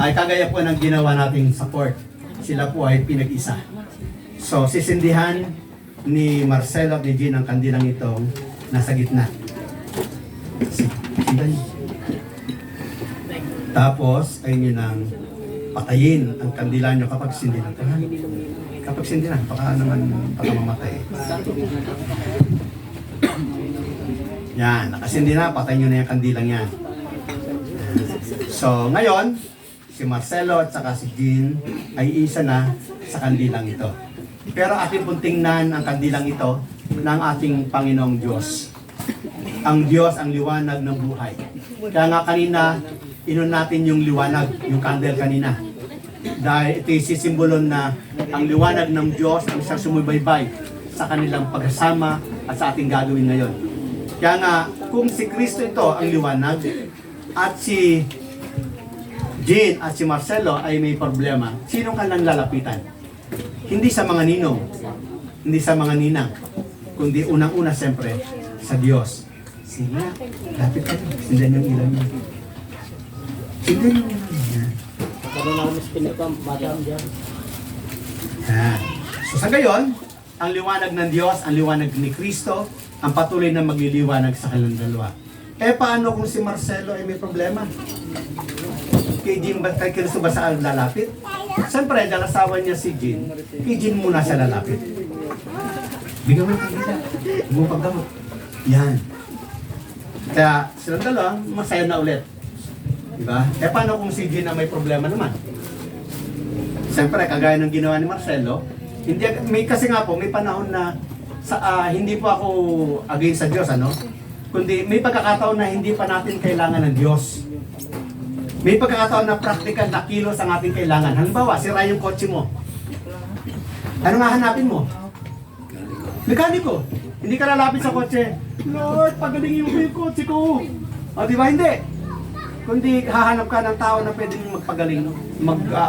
ay kagaya po ng ginawa nating support. Sila po ay pinag-isa. So, sisindihan ni Marcelo at ni Jean ang kandilang itong nasa gitna. Sindihan. Tapos, ay nyo nang patayin ang kandila nyo kapag sindihan. Kapag sindihan, baka naman mamatay. Yan, nakasindi na, patay nyo na yung kandilang yan. So, ngayon, si Marcelo at saka si Jean ay isa na sa kandilang ito. Pero ating pong tingnan ang kandilang ito ng ating Panginoong Diyos. Ang Diyos ang liwanag ng buhay. Kaya nga kanina, inon natin yung liwanag, yung candle kanina. Dahil ito yung sisimbolon na ang liwanag ng Diyos ang isang sumubaybay sa kanilang pagsasama at sa ating gagawin ngayon. Kaya nga, kung si Kristo ito ang liwanag at si Jean at si Marcelo ay may problema, sino ka nang lalapitan? Hindi sa mga ninong, hindi sa mga ninang, kundi unang-una siyempre sa Diyos. Sige, lapit ka. Sindan yung ilan niya. Sindan yung ilan niya. Karoon ako mas pinipam, madam dyan. So sa gayon, ang liwanag ng Diyos, ang liwanag ni Kristo, ang patuloy na magliliwanag sa kanilang dalawa. Eh paano kung si Marcelo ay may problema? Kay Jean ba, kay Kristo ba sa lalapit? Siyempre, dahil asawa niya si Jean, kay Jean muna siya lalapit. Bigyan mo yung kanila. Huwag mo pagdamot. Yan. Kaya silang dalawa, masaya na ulit. Diba? Eh paano kung si Jean may problema naman? Siyempre, kagaya ng ginawa ni Marcelo, hindi, may, kasi nga po, may panahon na hindi po ako against sa Diyos, ano? Kundi may pagkakataon na hindi pa natin kailangan ng Diyos. May pagkakataon na practical na kilos ang ating kailangan. Halimbawa, sira yung kotse mo. Ano nga hanapin mo? Mekaniko. Hindi ka lalapit sa kotse. Lord, pagalingin mo yung kotse ko. O, di ba? Hindi. Kundi hahanap ka ng tao na pwedeng magpagaling,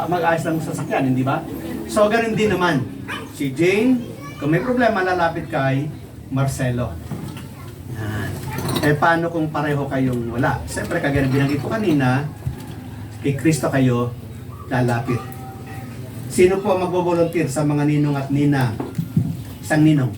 mag-ayos ng sasakyan, hindi ba? So, ganun din naman. Si Jane, kung may problema, lalapit kay Marcelo. Yan. Eh, paano kung pareho kayong wala? Siyempre, kagaya ng binanggit ko kanina, kay Kristo kayo lalapit. Sino po magbo-volunteer sa mga ninong at nina? Isang ninong.